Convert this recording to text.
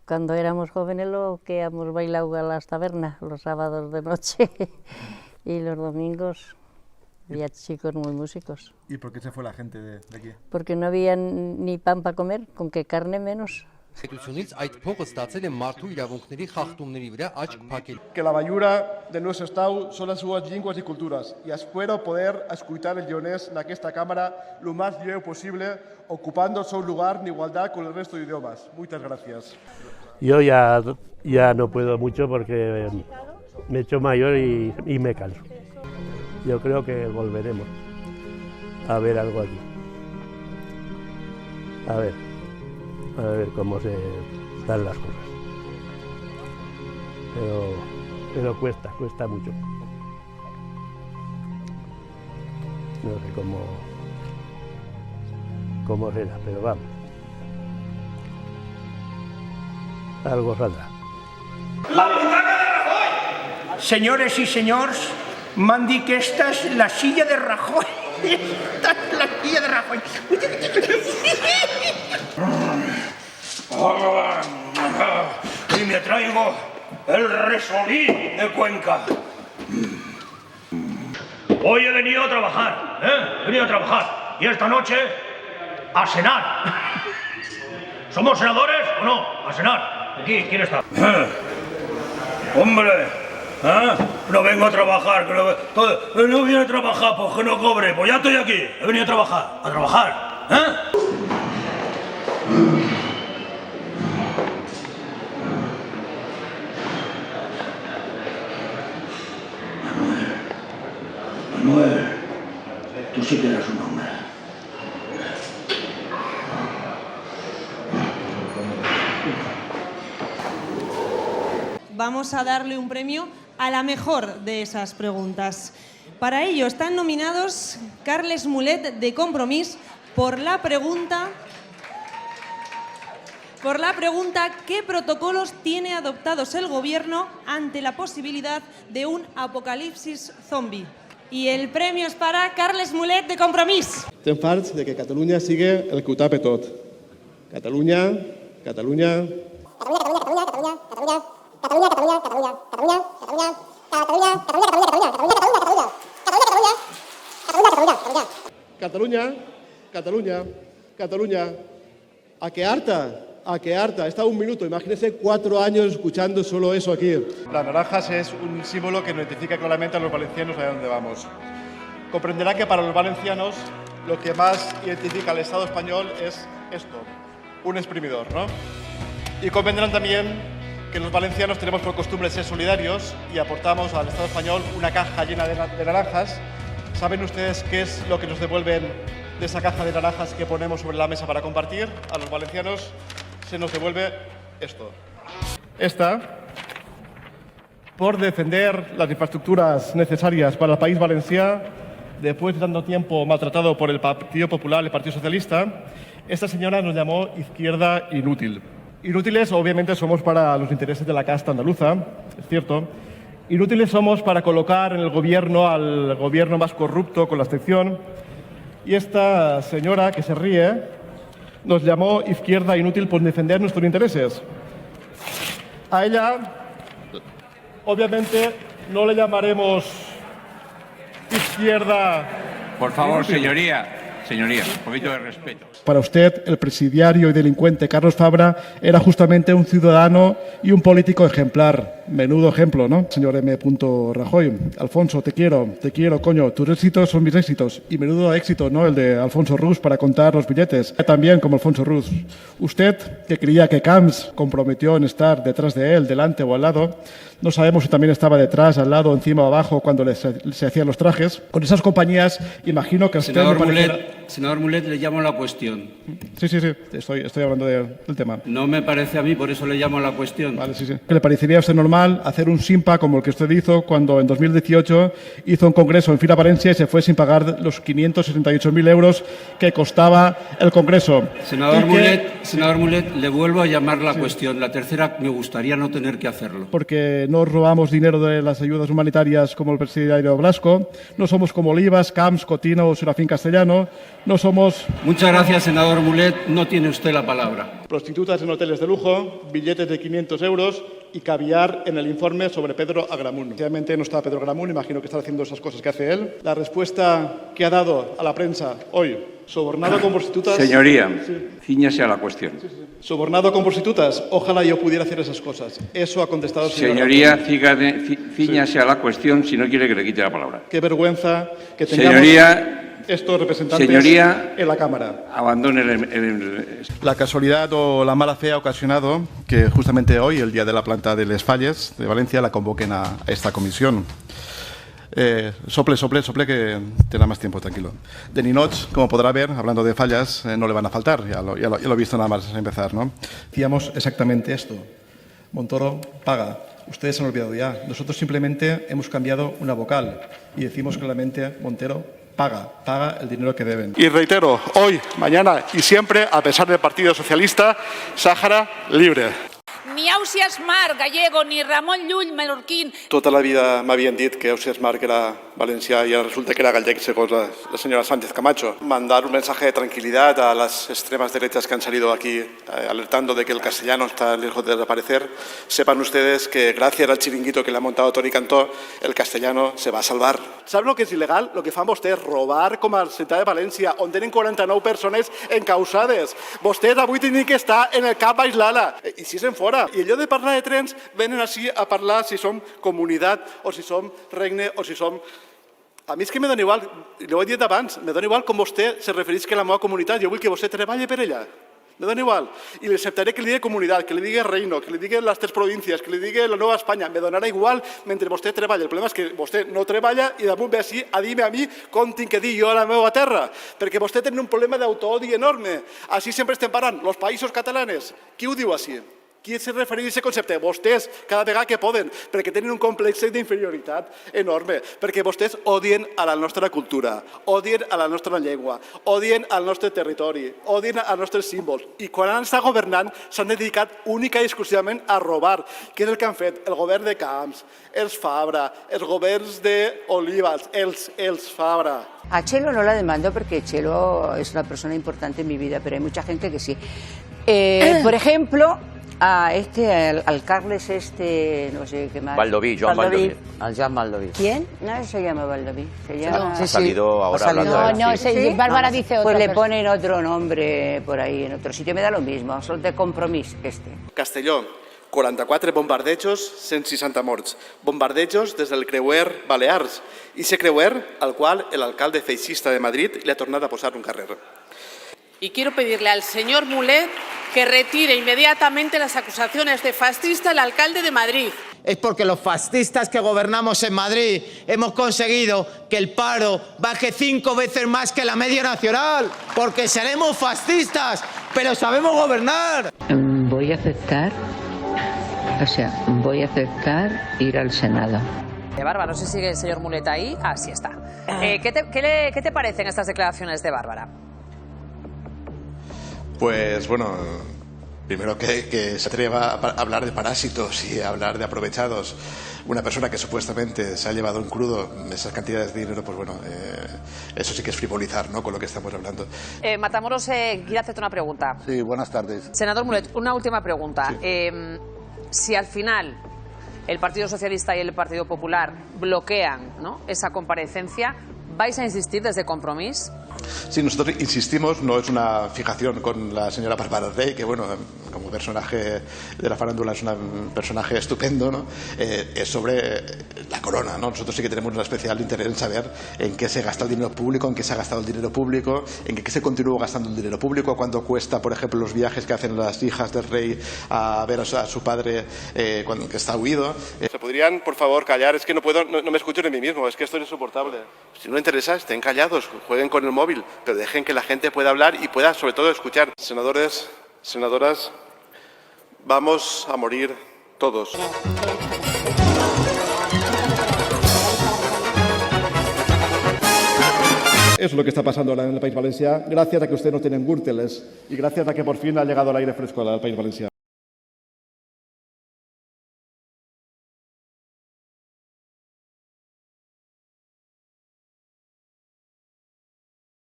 Cuando éramos jóvenes lo que hemos bailado a las tabernas los sábados de noche y los domingos había chicos muy músicos. ¿Y por qué se fue la gente de aquí? Porque no había ni pan para comer, con qué carne menos. Que la mayura de nuestro estado son las suas llenguas y culturas y espero poder escuchar el lleonés en esta cámara lo más lleno posible, ocupando su lugar en igualdad con el resto de idiomas. Muchas gracias. Yo ya no puedo mucho porque me he hecho mayor y me canso. Yo creo que volveremos a ver algo aquí. A ver cómo se dan las cosas. Pero cuesta mucho. No sé cómo será, pero vamos. Algo saldrá. La butaca de Rajoy. Señores y señores, m'han dit que esta es la silla de Rajoy. Esta es la silla de Rajoy. Y me traigo el resolí de Cuenca. Hoy he venido a trabajar, He venido a trabajar. Y esta noche a cenar. ¿Somos senadores o no? A cenar. Aquí, ¿quién está? Hombre, no vengo a trabajar, no viene a trabajar porque no cobre, pues ya estoy aquí, he venido a trabajar, Manuel, tú sí que eres un hombre. Vamos a darle un premio a la mejor de esas preguntas. Para ello están nominados Carles Mulet de Compromís por la pregunta ¿qué protocolos tiene adoptados el gobierno ante la posibilidad de un apocalipsis zombie? Y el premio es para Carles Mulet de Compromís. Estem farts de que Catalunya sigui el que ho tape tot. Catalunya. Cataluña. ¿A qué harta? He estado un minuto, imagínense 4 años escuchando solo eso aquí. Las naranjas es un símbolo que nos identifica claramente a los valencianos a dónde vamos. Comprenderá que para los valencianos lo que más identifica al Estado español es esto, un exprimidor, ¿no? Y comprenderán también que los valencianos tenemos por costumbre ser solidarios y aportamos al Estado español una caja llena de naranjas. ¿Saben ustedes qué es lo que nos devuelven de esa caja de naranjas que ponemos sobre la mesa para compartir? A los valencianos se nos devuelve esto. Esta, por defender las infraestructuras necesarias para el país valenciano, después de tanto tiempo maltratado por el Partido Popular y el Partido Socialista, esta señora nos llamó izquierda inútil. Inútiles, obviamente, somos para los intereses de la casta andaluza, es cierto. Inútiles somos para colocar en el gobierno al gobierno más corrupto con la abstención. Y esta señora que se ríe nos llamó izquierda inútil por defender nuestros intereses. A ella, obviamente, no le llamaremos izquierda. Por favor, señoría, un poquito de respeto. Para usted, el presidiario y delincuente Carlos Fabra era justamente un ciudadano y un político ejemplar. Menudo ejemplo, ¿no? Señor M. Rajoy, Alfonso, te quiero, coño. Tus éxitos son mis éxitos. Y menudo éxito, ¿no? El de Alfonso Rus para contar los billetes. También como Alfonso Rus. Usted, que creía que Camps comprometió en estar detrás de él, delante o al lado, no sabemos si también estaba detrás, al lado, encima o abajo cuando se hacían los trajes. Con esas compañías, imagino que a usted Senador Mulet, le llamo a la cuestión. Sí, estoy hablando del tema. No me parece a mí, por eso le llamo a la cuestión. Vale, sí. ¿Qué le parecería a usted normal hacer un simpa como el que usted hizo cuando en 2018 hizo un congreso en Fira Valencia y se fue sin pagar los 568.000 euros que costaba el congreso? Senador Mulet, le vuelvo a llamar la cuestión. La tercera, me gustaría no tener que hacerlo. Porque no robamos dinero de las ayudas humanitarias como el presidiario Blasco, no somos como Olivas, Camps, Cotino o Serafín Castellano, No somos Muchas gracias, senador Mulet. No tiene usted la palabra. prostitutas en hoteles de lujo, billetes de 500 euros y caviar en el informe sobre Pedro Agramunt. Obviamente no está Pedro Agramunt, imagino que está haciendo esas cosas que hace él. La respuesta que ha dado a la prensa hoy, sobornado con prostitutas... Señoría, cíñase a la cuestión. Sobornado con prostitutas, ojalá yo pudiera hacer esas cosas. Eso ha contestado el señor Señoría, Agramunt. cíñase a la cuestión si no quiere que le quite la palabra. Qué vergüenza que tengamos estos representantes en la Cámara. Abandone el... La casualidad o la mala fe ha ocasionado que justamente hoy, el día de la planta de Les Falles de Valencia, la convoquen a esta comisión. Sople, que tendrá más tiempo, tranquilo. De ninots, como podrá ver, hablando de fallas, no le van a faltar, ya lo he visto nada más empezar, ¿no? Decíamos exactamente esto. Montoro paga. Ustedes se han olvidado ya. Nosotros simplemente hemos cambiado una vocal y decimos claramente Montero paga el dinero que deben. Y reitero, hoy, mañana y siempre, a pesar del Partido Socialista, Sáhara libre. Ni Ausiàs Marc gallego ni Ramon Llull mallorquín. Tota la vida m'havien dit que Ausiàs Marc era valencià y ahora resulta que era gallec, según la señora Sánchez Camacho. Mandar un mensaje de tranquilidad a las extremas derechas que han salido aquí alertando de que el castellano está lejos de desaparecer. Sepan ustedes que gracias al chiringuito que le ha montado Toni Cantó, el castellano se va a salvar. ¿Saben lo que és il·legal? Lo que fan vostès, robar com a la ciutat de València, on tenen 49 persones encausades. Vostès avui tenen que estar en el Cap Baix Lala. I si és en fora. I allò de parlar de trens, venen així a parlar si som comunitat o si som regne o si som... A mi és que me dona igual, ho he dit abans, me dona igual com vostè se refereix que a la meva comunitat. Jo vull que vostè treballi per ella. Me dona igual. Y le aceptaré que le diga comunidad, que le diga reino, que le diga las 3 provincias, que le diga la Nueva España. Me donarà igual mentre vostè treballa. El problema és que vostè no treballa i damunt ve així a dir-me a mi com tinc que dir jo a la meva terra. Perquè vostè té un problema d'autoodi enorme. Així sempre estem parlant. Los països catalanes. Qui ho diu així? Qui se refereix a aquest concepte? Vostès, cada vegada que poden, perquè tenen un complex d'inferioritat enorme, perquè vostès odien a la nostra cultura, odien a la nostra llengua, odien al nostre territori, odien als nostres símbols. I quan han estat governant s'han dedicat única i exclusivament a robar, que és el que han fet el govern de Camps, els Fabra, els governs d'Olivas, els Fabra. A Chelo no la demando porque Chelo es una persona importante en mi vida, pero hay mucha gente que sí. Por ejemplo, al Carles no sé qué más. Baldoví, Joan Baldoví. Al Joan Baldoví. ¿Quién? No se llama Baldoví. Se llama... Ha salido ahora hablando de... ¿Sí? Bárbara dice otro. Pues le ponen otro nombre por ahí, en otro sitio. Me da lo mismo, son de Compromís Castelló, 44 bombardejos, 160 morts. Bombardejos des del creuer Balears. I ese creuer al qual el alcalde feixista de Madrid le ha tornat a posar un carrer. Y quiero pedirle al señor Mulet que retire inmediatamente las acusaciones de fascista al alcalde de Madrid. Es porque los fascistas que gobernamos en Madrid hemos conseguido que el paro baje 5 veces más que la media nacional, porque seremos fascistas, pero sabemos gobernar. Voy a aceptar ir al Senado. Bárbara, no sé si sigue el señor Mulet ahí. Ah, sí está. ¿Qué te parecen estas declaraciones de Bárbara? Pues bueno, primero que se atreva a hablar de parásitos y a hablar de aprovechados. Una persona que supuestamente se ha llevado en crudo esas cantidades de dinero, pues bueno, eso sí que es frivolizar, ¿no?, con lo que estamos hablando. Matamoros quiere hacerte una pregunta. Sí, buenas tardes. Senador Mulet, una última pregunta. Sí. Si al final el Partido Socialista y el Partido Popular bloquean, ¿no?, esa comparecencia, ¿vais a insistir desde Compromís? Sí, nosotros insistimos, no es una fijación con la señora Bárbara Rey, que bueno, como personaje de la farándula es un personaje estupendo, ¿no? Es sobre la corona, ¿no? Nosotros sí que tenemos un especial interés en saber en qué se gasta el dinero público, en qué se ha gastado el dinero público, en qué se continúa gastando el dinero público, cuánto cuesta, por ejemplo, los viajes que hacen las hijas del rey a ver a su padre cuando que está huido. ¿Se podrían, por favor, callar? Es que no me escucho de mí mismo, es que esto es insoportable. Si no les interesa, estén callados, jueguen con el móvil, pero dejen que la gente pueda hablar y pueda, sobre todo, escuchar. Senadores, senadoras, vamos a morir todos. Es lo que está pasando ahora en el País Valencià, gracias a que ustedes no tienen gürteles y gracias a que por fin ha llegado el aire fresco al País Valencià.